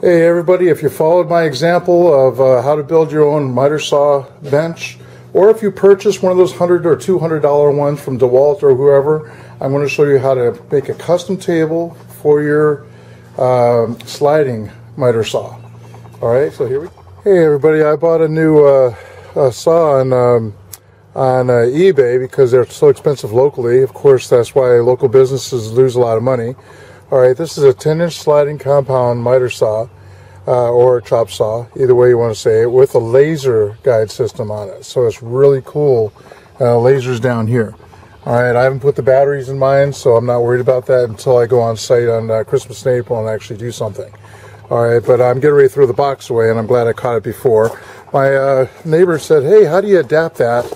Hey everybody, if you followed my example of how to build your own miter saw bench, or if you purchase one of those $100 or $200 ones from DeWalt or whoever, I'm going to show you how to make a custom table for your sliding miter saw. Alright, so here we go. Hey everybody, I bought a new saw on eBay because they're so expensive locally. Of course, that's why local businesses lose a lot of money. Alright, this is a 10-inch sliding compound miter saw, or chop saw, either way you want to say it, with a laser guide system on it. So it's really cool. Lasers down here. Alright, I haven't put the batteries in mine, so I'm not worried about that until I go on site on Christmas and April and actually do something. Alright, but I'm getting ready to throw the box away, and I'm glad I caught it before. My neighbor said, hey, how do you adapt that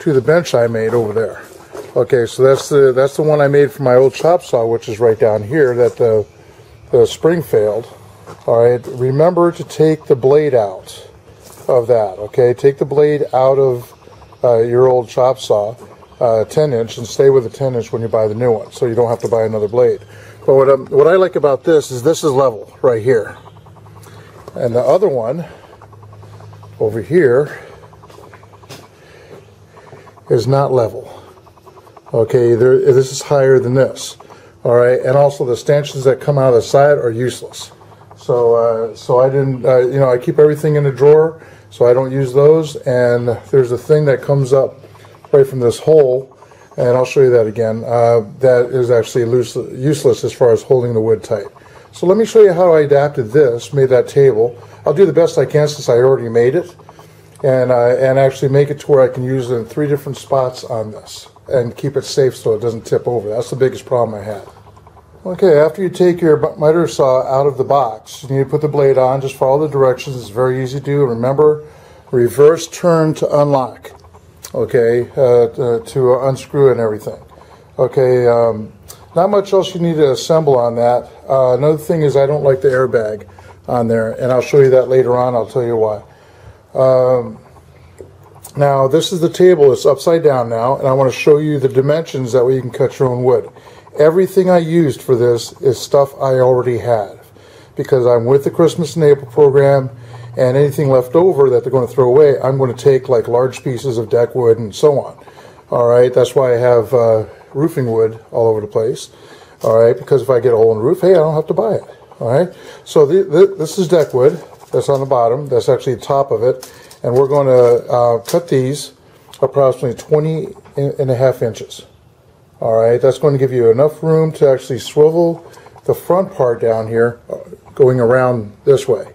to the bench I made over there? Okay, so that's the one I made for my old chop saw, which is right down here, that the spring failed. Alright, remember to take the blade out of that, okay? Take the blade out of your old chop saw, 10-inch, and stay with the 10-inch when you buy the new one, so you don't have to buy another blade. But what I like about this is level right here. And the other one over here is not level. Okay, this is higher than this. Alright, and also the stanchions that come out of the side are useless. So I didn't, I keep everything in a drawer, so I don't use those. And there's a thing that comes up right from this hole, and I'll show you that again. That is actually useless as far as holding the wood tight. So let me show you how I adapted this, made that table. I'll do the best I can since I already made it, and actually make it to where I can use it in 3 different spots on this and keep it safe so it doesn't tip over. That's the biggest problem I had. Okay, after you take your miter saw out of the box, you need to put the blade on. Just follow the directions. It's very easy to do. Remember, reverse turn to unlock. Okay, to unscrew and everything. Okay, not much else you need to assemble on that. Another thing is I don't like the airbag on there, and I'll show you that later on. I'll tell you why. Now, this is the table. It's upside down now, and I want to show you the dimensions. That way you can cut your own wood. Everything I used for this is stuff I already had, because I'm with the Christmas and April program, and anything left over that they're going to throw away, I'm going to take like large pieces of deck wood and so on. Alright, that's why I have roofing wood all over the place. Alright, because if I get a hole in the roof, hey, I don't have to buy it. Alright, so this is deck wood. That's on the bottom. That's actually the top of it. And we're going to cut these approximately 20.5 inches. Alright, that's going to give you enough room to actually swivel the front part down here going around this way.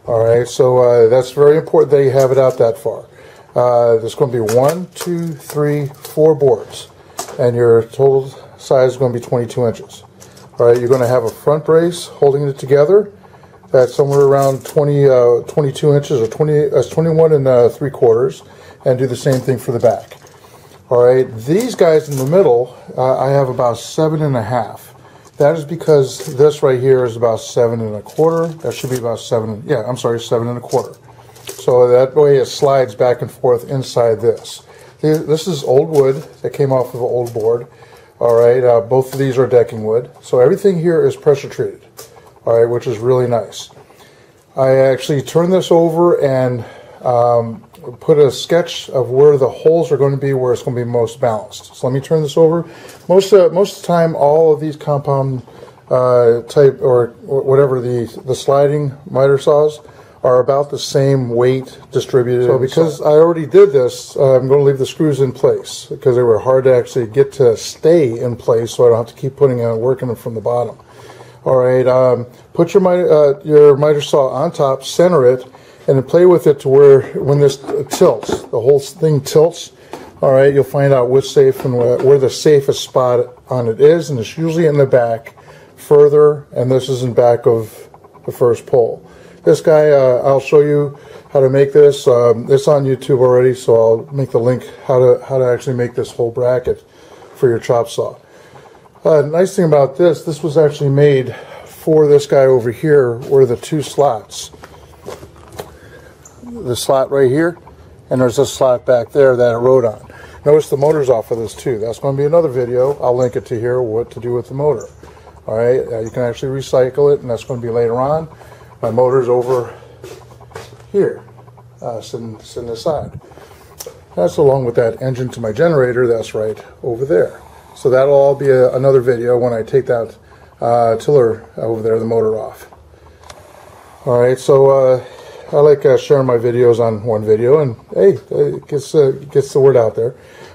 Alright, so that's very important that you have it out that far. There's going to be 1, 2, 3, 4 boards, and your total size is going to be 22 inches. Alright, you're going to have a front brace holding it together. That's somewhere around 22 inches, or 21 and 3/4, and do the same thing for the back. Alright, these guys in the middle, I have about 7.5. That is because this right here is about 7.25. That should be about 7.25. So that way it slides back and forth inside this. This is old wood that came off of an old board. Alright, both of these are decking wood. So everything here is pressure treated. Alright, which is really nice. I actually turned this over and put a sketch of where the holes are going to be, where it's going to be most balanced. So let me turn this over. Most of the time, all of these compound type, or whatever, the sliding miter saws are about the same weight distributed. So because I already did this, I'm going to leave the screws in place because they were hard to actually get to stay in place, so I don't have to keep working them from the bottom. Alright, put your miter saw on top, center it, and then play with it to where, when this tilts, the whole thing tilts, alright, you'll find out what's safe and where the safest spot on it is, and it's usually in the back further, and this is in back of the first pole. This guy, I'll show you how to make this. It's on YouTube already, so I'll make the link how to actually make this whole bracket for your chop saw. Nice thing about this was actually made for this guy over here, where the 2 slots. The slot right here, and there's a slot back there that it rode on. Notice the motor's off of this too. That's going to be another video. I'll link it to here, what to do with the motor. Alright, you can actually recycle it, and that's going to be later on. My motor's over here, sitting aside. That's along with that engine to my generator, that's right over there. So that'll all be another video when I take that tiller over there, the motor off. Alright, so I like sharing my videos on one video, and hey, it gets the word out there.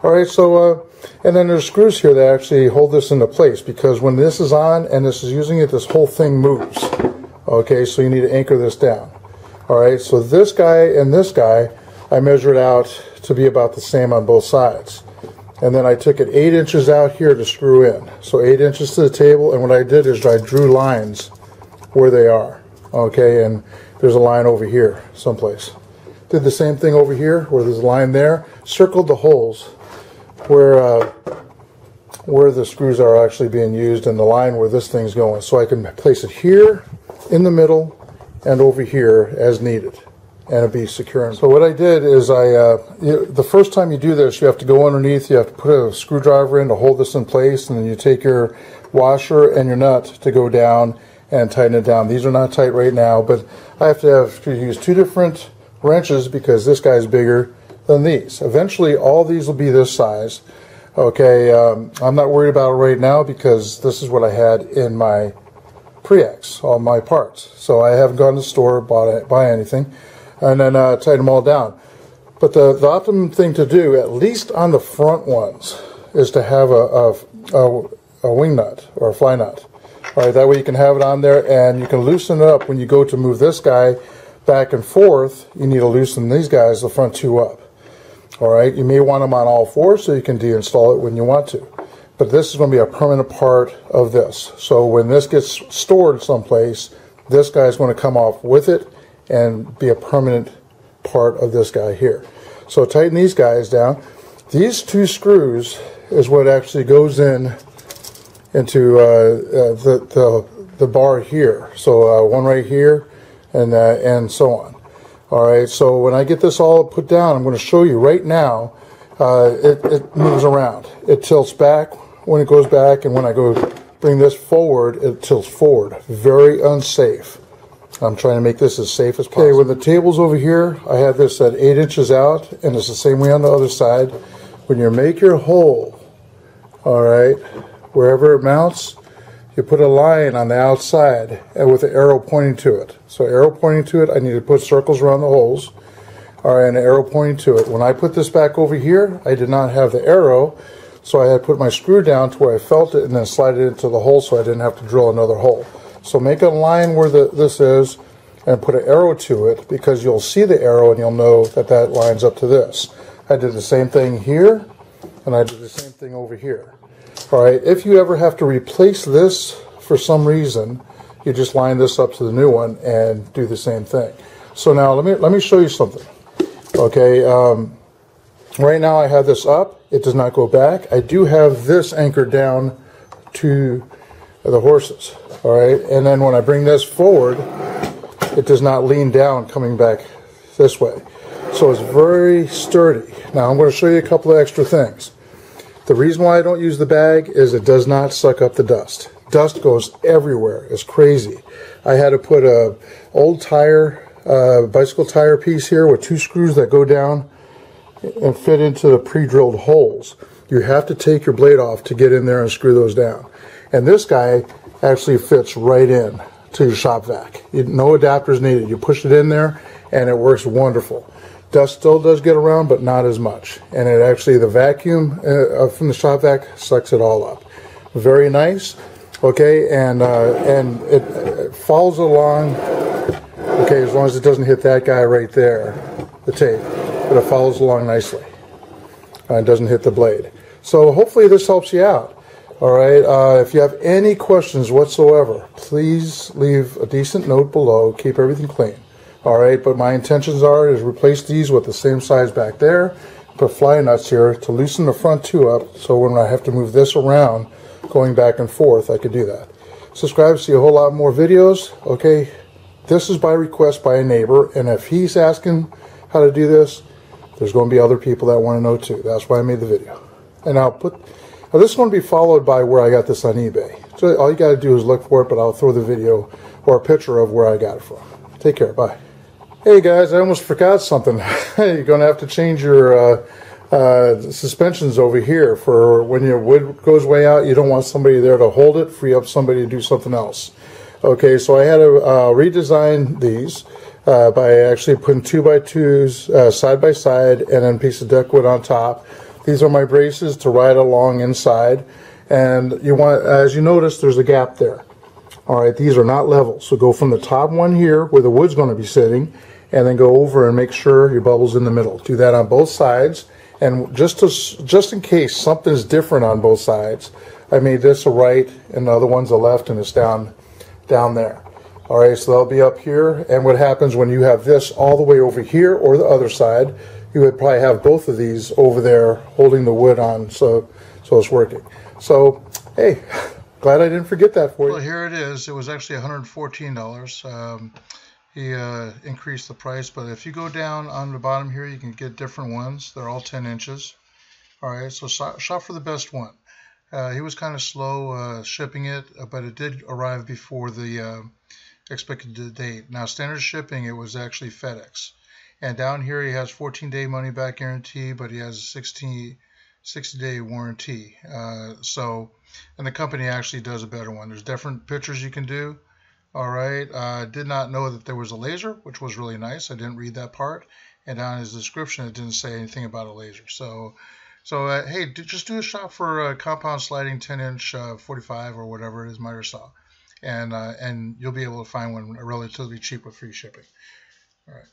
Alright, so, and then there's screws here that actually hold this into place, because when this is on and this is using it, this whole thing moves. Okay, so you need to anchor this down. Alright, so this guy and this guy, I measured out to be about the same on both sides. And then I took it 8 inches out here to screw in. So 8 inches to the table, and what I did is I drew lines where they are. Okay, and there's a line over here someplace. Did the same thing over here where there's a line there. Circled the holes where the screws are actually being used and the line where this thing's going. So I can place it here, in the middle, and over here as needed. And it'll be secure. So what I did is the first time you do this, you have to go underneath, you have to put a screwdriver in to hold this in place, and then you take your washer and your nut to go down and tighten it down. These are not tight right now, but I have to use 2 different wrenches because this guy's bigger than these. Eventually all these will be this size. Okay, I'm not worried about it right now because this is what I had in my Pre-X, all my parts. So I haven't gone to the store, buy anything, and then tighten them all down. But the optimum thing to do, at least on the front ones, is to have a wing nut or a fly nut. All right, that way you can have it on there and you can loosen it up when you go to move this guy back and forth. You need to loosen these guys, the front 2 up. All right, you may want them on all 4 so you can deinstall it when you want to. But this is going to be a permanent part of this. So when this gets stored someplace, this guy is going to come off with it and be a permanent part of this guy here. So tighten these guys down. These 2 screws is what actually goes into the bar here. So one right here and so on. Alright, so when I get this all put down, I'm going to show you right now. It moves around. It tilts back when it goes back, and when I go bring this forward, it tilts forward. Very unsafe. I'm trying to make this as safe as possible. Okay, when the table's over here, I have this at 8 inches out, and it's the same way on the other side. When you make your hole, alright, wherever it mounts, you put a line on the outside and with an arrow pointing to it. So arrow pointing to it, I need to put circles around the holes. Alright, and an arrow pointing to it. When I put this back over here, I did not have the arrow, so I had to put my screw down to where I felt it and then slide it into the hole so I didn't have to drill another hole. So make a line where this is and put an arrow to it, because you'll see the arrow and you'll know that that lines up to this. I did the same thing here, and I did the same thing over here. Alright, if you ever have to replace this for some reason, you just line this up to the new one and do the same thing. So now let me show you something. Okay, right now I have this up. It does not go back. I do have this anchored down to the horses. Alright, and then when I bring this forward, it does not lean down coming back this way. So it's very sturdy. Now I'm going to show you a couple of extra things. The reason why I don't use the bag is it does not suck up the dust. Dust goes everywhere. It's crazy. I had to put a old tire, bicycle tire piece here with 2 screws that go down and fit into the pre-drilled holes. You have to take your blade off to get in there and screw those down. And this guy actually fits right in to your shop vac. No adapters needed. You push it in there and it works wonderful. Dust still does get around, but not as much. And it actually, the vacuum from the shop vac sucks it all up. Very nice. Okay, and it follows along. Okay, as long as it doesn't hit that guy right there, the tape, but it follows along nicely. It doesn't hit the blade. So hopefully this helps you out. All right. If you have any questions whatsoever, please leave a decent note below. Keep everything clean. All right, but my intentions is replace these with the same size back there, put fly nuts here to loosen the front 2 up, so when I have to move this around, going back and forth, I could do that. Subscribe to see a whole lot more videos. Okay, this is by request by a neighbor, and if he's asking how to do this, there's going to be other people that want to know too. That's why I made the video. And now this is going to be followed by where I got this on eBay. So all you got to do is look for it, but I'll throw the video or a picture of where I got it from. Take care. Bye. Hey guys, I almost forgot something. You're going to have to change your suspensions over here for when your wood goes way out. You don't want somebody there to hold it, free up somebody to do something else. Okay, so I had to redesign these by actually putting 2x2s side by side and then a piece of deck wood on top. These are my braces to ride along inside, and you want, as you notice, there's a gap there. All right, these are not level, so go from the top one here where the wood's going to be sitting, and then go over and make sure your bubble's in the middle. Do that on both sides, and just in case something's different on both sides, I made this a right and the other one's a left, and it's down there. All right, so they'll be up here, and what happens when you have this all the way over here or the other side, you would probably have both of these over there holding the wood on, so it's working. So, hey, glad I didn't forget that for you. Well, here it is. It was actually $114. He increased the price, but if you go down on the bottom here, you can get different ones. They're all 10 inches. All right, so shop for the best one. He was kind of slow shipping it, but it did arrive before the expected date. Now, standard shipping, it was actually FedEx. And down here, he has 14-day money-back guarantee, but he has a 60-day warranty. And the company actually does a better one. There's different pictures you can do. All right. Did not know that there was a laser, which was really nice. I didn't read that part. And down in his description, it didn't say anything about a laser. So hey, just do a shop for a compound sliding 10-inch 45 or whatever it is, miter saw. And you'll be able to find one relatively cheap with free shipping. All right.